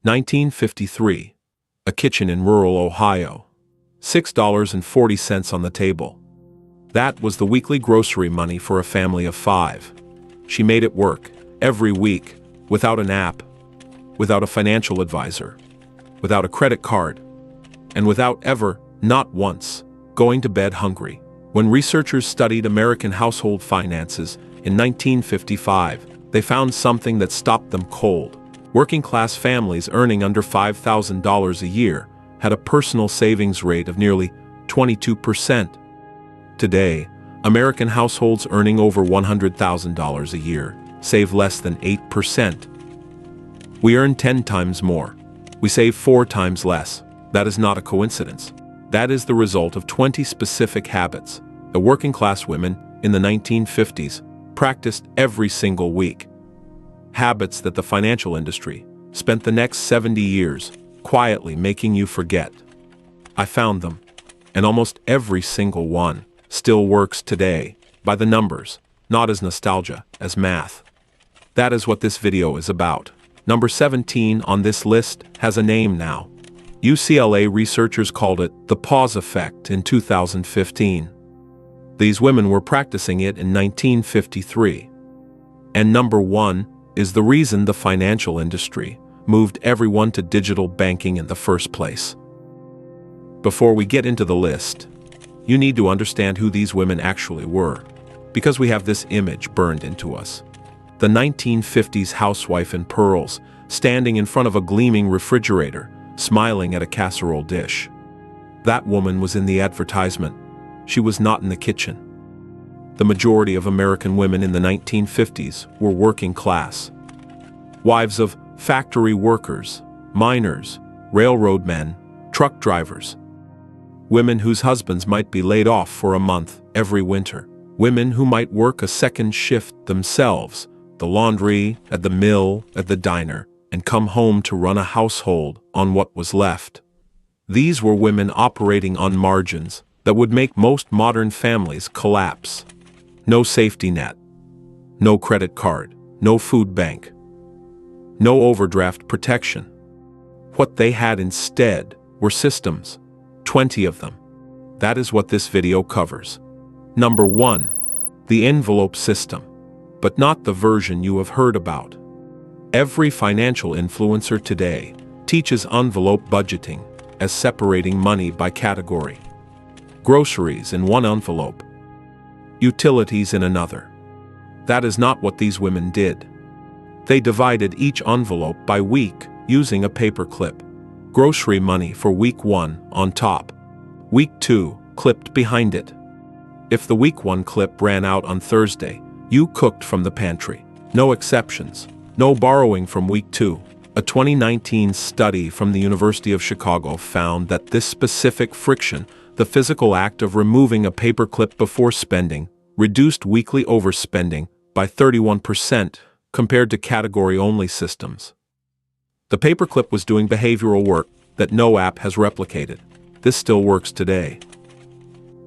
1953. A kitchen in rural Ohio. $6.40 on the table. That was the weekly grocery money for a family of 5. She made it work, every week, without an app, without a financial advisor, without a credit card, and without ever, not once, going to bed hungry. When researchers studied American household finances in 1955, they found something that stopped them cold. Working-class families earning under $5,000 a year had a personal savings rate of nearly 22%. Today, American households earning over $100,000 a year save less than 8%. We earn 10 times more. We save 4 times less. That is not a coincidence. That is the result of 20 specific habits that working-class women in the 1950s practiced every single week. Habits that the financial industry spent the next 70 years quietly making you forget. I found them, and almost every single one still works today, by the numbers, not as nostalgia, as math. That is what this video is about. Number 17 on this list has a name now. UCLA researchers called it the pause effect in 2015. These women were practicing it in 1953. And number 1 is the reason the financial industry moved everyone to digital banking in the first place. Before we get into the list, you need to understand who these women actually were, because we have this image burned into us. The 1950s housewife in pearls, standing in front of a gleaming refrigerator, smiling at a casserole dish. That woman was in the advertisement. She was not in the kitchen. The majority of American women in the 1950s were working class. Wives of factory workers, miners, railroad men, truck drivers. Women whose husbands might be laid off for a month every winter. Women who might work a second shift themselves, the laundry, at the mill, at the diner, and come home to run a household on what was left. These were women operating on margins that would make most modern families collapse. No safety net, no credit card, no food bank, no overdraft protection. What they had instead were systems, 20 of them. That is what this video covers. Number 1, the envelope system, but not the version you have heard about. Every financial influencer today teaches envelope budgeting as separating money by category. Groceries in one envelope, utilities in another. That is not what these women did. They divided each envelope by week using a paper clip. Grocery money for week 1 on top. Week 2 clipped behind it. If the week 1 clip ran out on Thursday, you cooked from the pantry. No exceptions. No borrowing from week 2. A 2019 study from the University of Chicago found that this specific friction, the physical act of removing a paper clip before spending, reduced weekly overspending by 31% compared to category-only systems. The paperclip was doing behavioral work that no app has replicated. This still works today.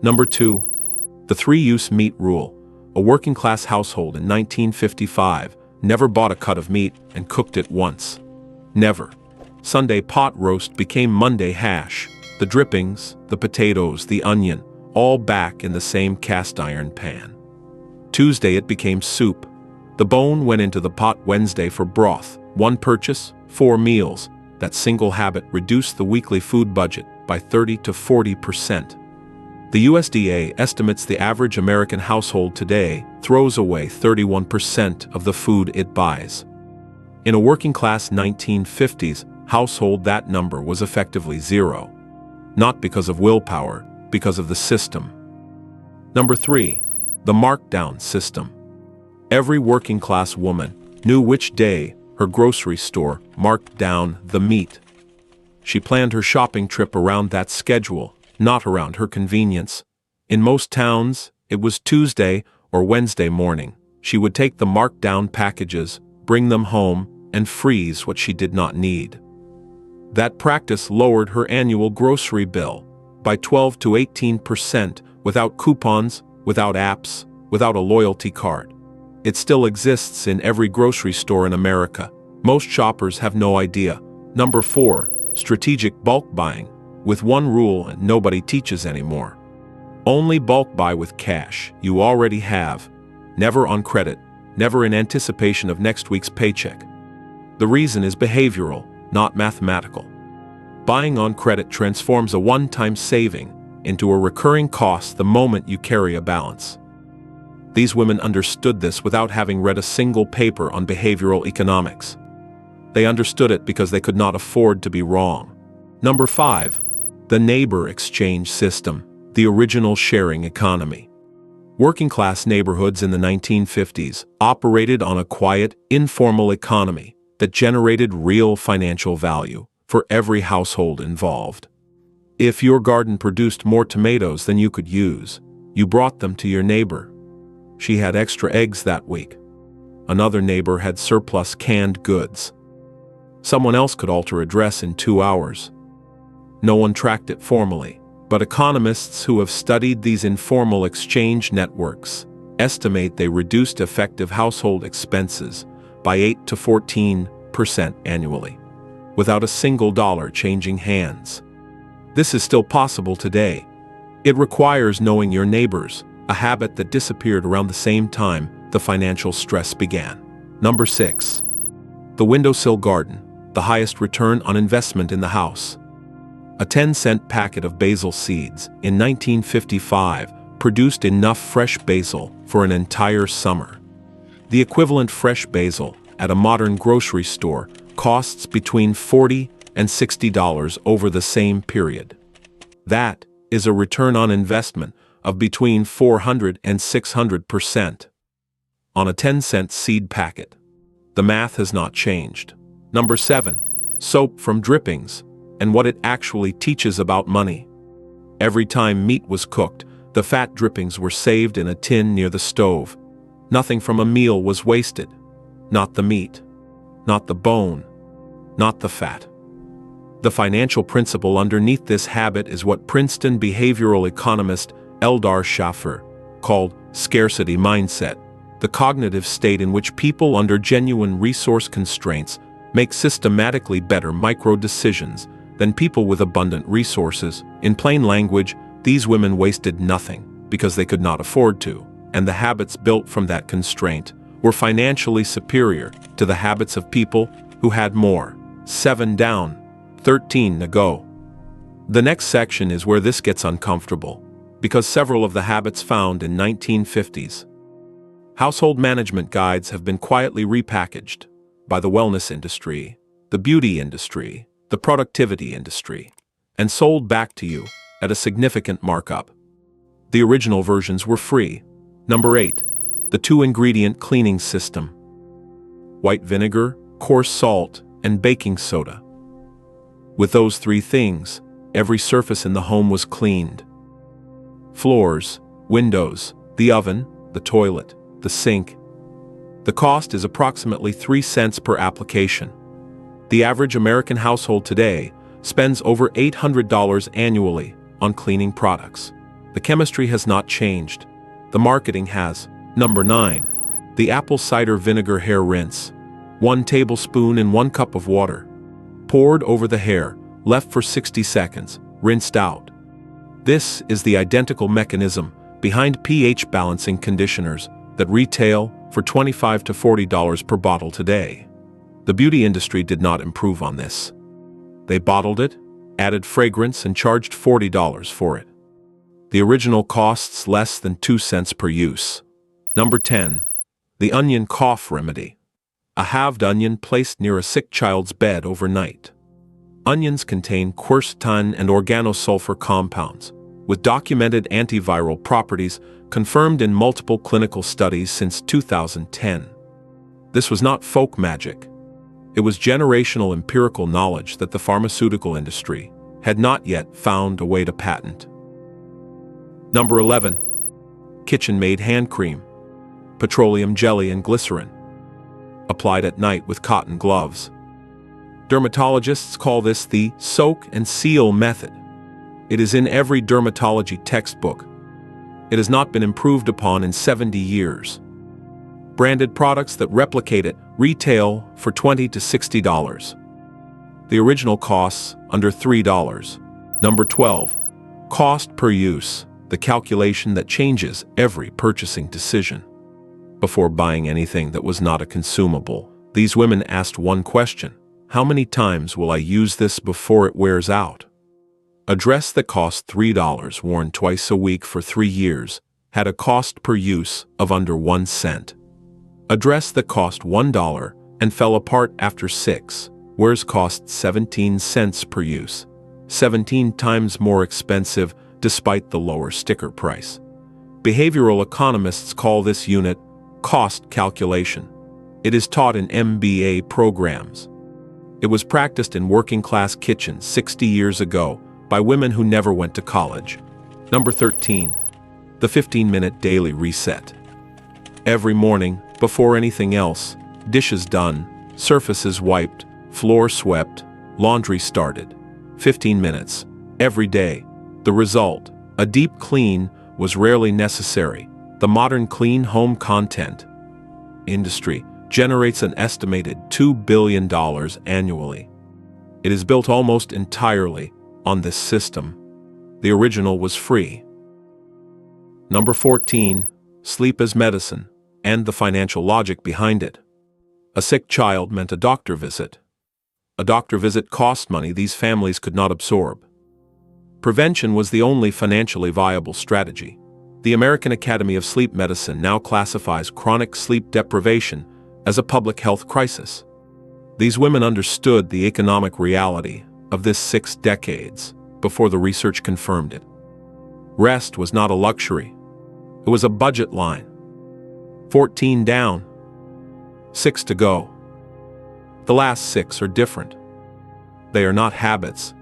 Number 2, the 3-use meat rule. A working-class household in 1955 never bought a cut of meat and cooked it once. Never. Sunday pot roast became Monday hash. The drippings, the potatoes, the onion, all back in the same cast iron pan. Tuesday it became soup. The bone went into the pot Wednesday for broth. 1 purchase, 4 meals. That single habit reduced the weekly food budget by 30 to 40%. The USDA estimates the average American household today throws away 31% of the food it buys. In a working-class 1950s household, that number was effectively 0. Not because of willpower, because of the system. Number 3, the markdown system. Every working-class woman knew which day her grocery store marked down the meat. She planned her shopping trip around that schedule, not around her convenience. In most towns, it was Tuesday or Wednesday morning. She would take the marked-down packages, bring them home, and freeze what she did not need. That practice lowered her annual grocery bill by 12 to 18% without coupons, without apps, without a loyalty card. It still exists in every grocery store in America. Most shoppers have no idea Number 4. Strategic bulk buying, with one rule and nobody teaches anymore. Only bulk buy with cash you already have, never on credit, never in anticipation of next week's paycheck. The reason is behavioral, not mathematical. Buying on credit transforms a one-time saving into a recurring cost the moment you carry a balance. These women understood this without having read a single paper on behavioral economics. They understood it because they could not afford to be wrong. Number 5. The neighbor exchange system, the original sharing economy. Working-class neighborhoods in the 1950s operated on a quiet, informal economy that generated real financial value for every household involved. If your garden produced more tomatoes than you could use, you brought them to your neighbor. She had extra eggs that week. Another neighbor had surplus canned goods. Someone else could alter a dress in 2 hours. No one tracked it formally, but economists who have studied these informal exchange networks estimate they reduced effective household expenses by 8 to 14% annually, without a single dollar changing hands. This is still possible today. It requires knowing your neighbors, a habit that disappeared around the same time the financial stress began. Number 6. The windowsill garden, the highest return on investment in the house. A 10-cent packet of basil seeds in 1955 produced enough fresh basil for an entire summer. The equivalent fresh basil at a modern grocery store costs between $40 and $60 over the same period. That is a return on investment of between 400 and 600% on a 10-cent seed packet. The math has not changed. Number 7. Soap from drippings, and what it actually teaches about money. Every time meat was cooked, the fat drippings were saved in a tin near the stove. Nothing from a meal was wasted. Not the meat, not the bone, not the fat. The financial principle underneath this habit is what Princeton behavioral economist Eldar Shaffer called scarcity mindset, the cognitive state in which people under genuine resource constraints make systematically better micro-decisions than people with abundant resources. In plain language, these women wasted nothing because they could not afford to, and the habits built from that constraint were financially superior to the habits of people who had more. 7 down, 13 to go. The next section is where this gets uncomfortable, because several of the habits found in 1950s household management guides have been quietly repackaged by the wellness industry, the beauty industry, the productivity industry, and sold back to you at a significant markup. The original versions were free. Number 8. The 2-ingredient cleaning system. White vinegar, coarse salt, and baking soda. With those 3 things, every surface in the home was cleaned. Floors, windows, the oven, the toilet, the sink. The cost is approximately 3 cents per application. The average American household today spends over $800 annually on cleaning products. The chemistry has not changed. The marketing has. Number 9. The apple cider vinegar hair rinse. 1 tablespoon in 1 cup of water. Poured over the hair, left for 60 seconds, rinsed out. This is the identical mechanism behind pH balancing conditioners that retail for $25 to $40 per bottle today. The beauty industry did not improve on this. They bottled it, added fragrance, and charged $40 for it. The original costs less than 2 cents per use. Number 10. The onion cough remedy. A halved onion placed near a sick child's bed overnight. Onions contain quercetin and organosulfur compounds, with documented antiviral properties confirmed in multiple clinical studies since 2010. This was not folk magic. It was generational empirical knowledge that the pharmaceutical industry had not yet found a way to patent. Number 11. Kitchen-made hand cream. Petroleum jelly and glycerin. Applied at night with cotton gloves. Dermatologists call this the soak and seal method. It is in every dermatology textbook. It has not been improved upon in 70 years. Branded products that replicate it retail for $20 to $60. The original costs under $3. Number 12. Cost per use, the calculation that changes every purchasing decision. Before buying anything that was not a consumable, these women asked one question: how many times will I use this before it wears out? A dress that cost $3, worn twice a week for 3 years, had a cost per use of under 1 cent. A dress that cost $1 and fell apart after 6 wears cost 17 cents per use, 17 times more expensive despite the lower sticker price. Behavioral economists call this unit cost calculation. It is taught in MBA programs. It was practiced in working-class kitchens 60 years ago by women who never went to college. Number 13. The 15-minute daily reset. Every morning, before anything else, dishes done, surfaces wiped, floor swept, laundry started. 15 minutes. Every day. The result: a deep clean was rarely necessary. The modern clean home content industry generates an estimated $2 billion annually. It is built almost entirely on this system. The original was free. Number 14. Sleep as medicine, and the financial logic behind it. A sick child meant a doctor visit. A doctor visit cost money these families could not absorb. Prevention was the only financially viable strategy. The American Academy of Sleep Medicine now classifies chronic sleep deprivation as a public health crisis. These women understood the economic reality of this 6 decades before the research confirmed it. Rest was not a luxury. It was a budget line. 14 down. 6 to go. The last 6 are different. They are not habits.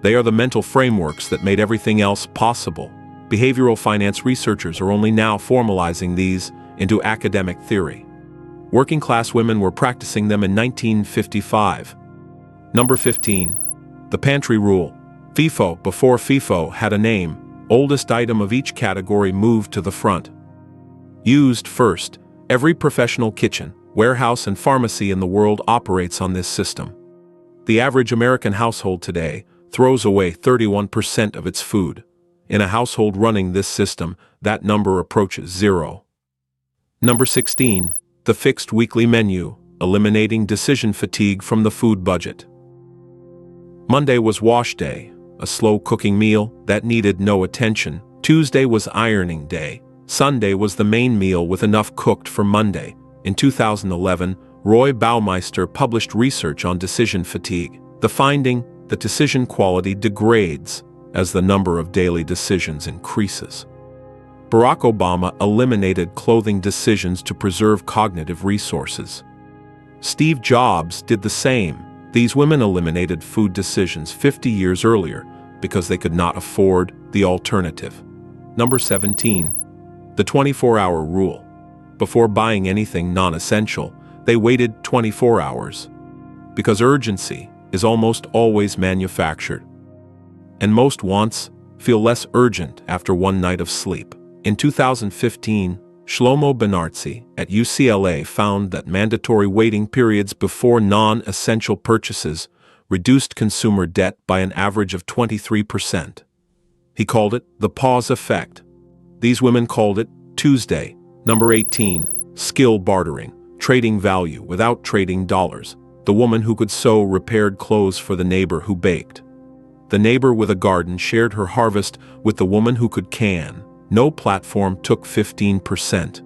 They are the mental frameworks that made everything else possible. Behavioral finance researchers are only now formalizing these into academic theory. Working-class women were practicing them in 1955. Number 15. The pantry rule. FIFO before FIFO had a name. Oldest item of each category moved to the front. Used first. Every professional kitchen, warehouse, and pharmacy in the world operates on this system. The average American household today throws away 31% of its food. In a household running this system, that number approaches 0. Number 16. The fixed weekly menu, eliminating decision fatigue from the food budget. Monday was wash day, a slow cooking meal that needed no attention. Tuesday was ironing day. Sunday was the main meal with enough cooked for Monday. In 2011, Roy Baumeister published research on decision fatigue. The finding that decision quality degrades as the number of daily decisions increases. Barack Obama eliminated clothing decisions to preserve cognitive resources. Steve Jobs did the same. These women eliminated food decisions 50 years earlier because they could not afford the alternative. Number 17. The 24-hour rule. Before buying anything non-essential, they waited 24 hours. Because urgency is almost always manufactured. And most wants feel less urgent after one night of sleep. In 2015, Shlomo Benartzi at UCLA found that mandatory waiting periods before non-essential purchases reduced consumer debt by an average of 23%. He called it the pause effect. These women called it Tuesday. Number 18. Skill bartering, trading value without trading dollars. The woman who could sew repaired clothes for the neighbor who baked. The neighbor with a garden shared her harvest with the woman who could can. No platform took 15%.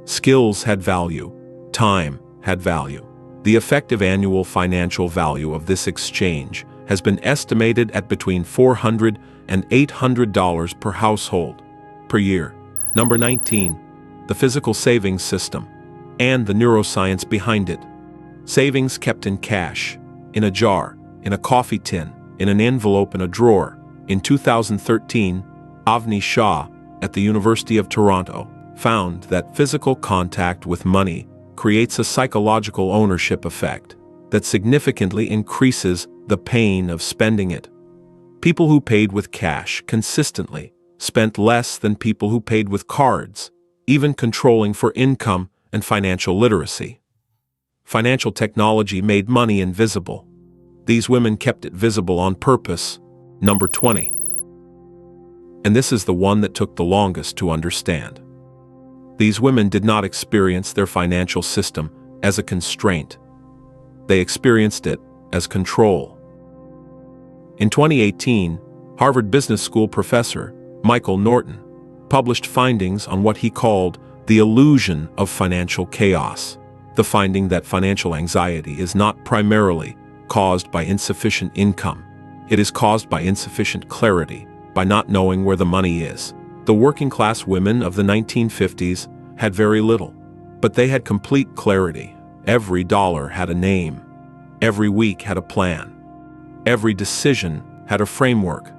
Skills had value. Time had value. The effective annual financial value of this exchange has been estimated at between $400 and $800 per household per year. Number 19. The physical savings system and the neuroscience behind it. Savings kept in cash, in a jar, in a coffee tin, in an envelope in a drawer. In 2013, Avni Shah at the University of Toronto found that physical contact with money creates a psychological ownership effect that significantly increases the pain of spending it. People who paid with cash consistently spent less than people who paid with cards, even controlling for income and financial literacy. Financial technology made money invisible. These women kept it visible on purpose. Number 20. And this is the one that took the longest to understand. These women did not experience their financial system as a constraint. They experienced it as control. In 2018, Harvard Business School professor Michael Norton published findings on what he called the illusion of financial chaos, the finding that financial anxiety is not primarily caused by insufficient income. It is caused by insufficient clarity, by not knowing where the money is. The working-class women of the 1950s had very little, but they had complete clarity. Every dollar had a name. Every week had a plan. Every decision had a framework.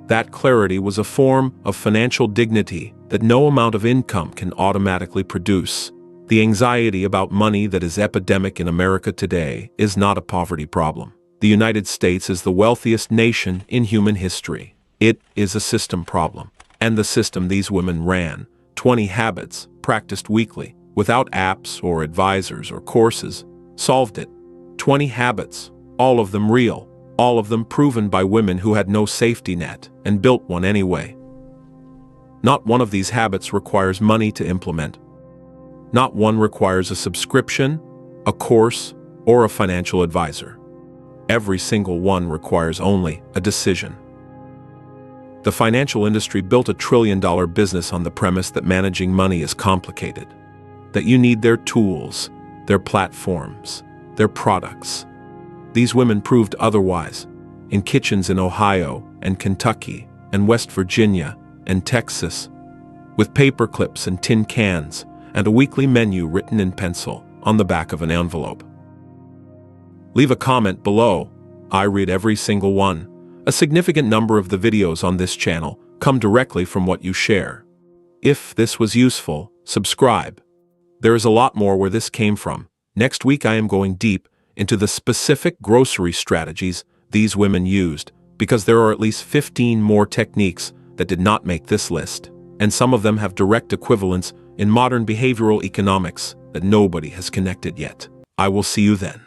That clarity was a form of financial dignity that no amount of income can automatically produce. The anxiety about money that is epidemic in America today is not a poverty problem. The United States is the wealthiest nation in human history. It is a system problem. And the system these women ran, 20 habits practiced weekly, without apps or advisors or courses, solved it. 20 habits, all of them real, all of them proven by women who had no safety net and built one anyway. Not one of these habits requires money to implement. Not one requires a subscription, a course, or a financial advisor. Every single one requires only a decision. The financial industry built $1 trillion business on the premise that managing money is complicated, that you need their tools, their platforms, their products. These women proved otherwise, in kitchens in Ohio and Kentucky and West Virginia and Texas, with paper clips and tin cans and a weekly menu written in pencil on the back of an envelope. Leave a comment below. I read every single one. A significant number of the videos on this channel come directly from what you share. If this was useful, subscribe. There is a lot more where this came from. Next week I am going deep into the specific grocery strategies these women used, because there are at least 15 more techniques that did not make this list, and some of them have direct equivalents in modern behavioral economics that nobody has connected yet. I will see you then.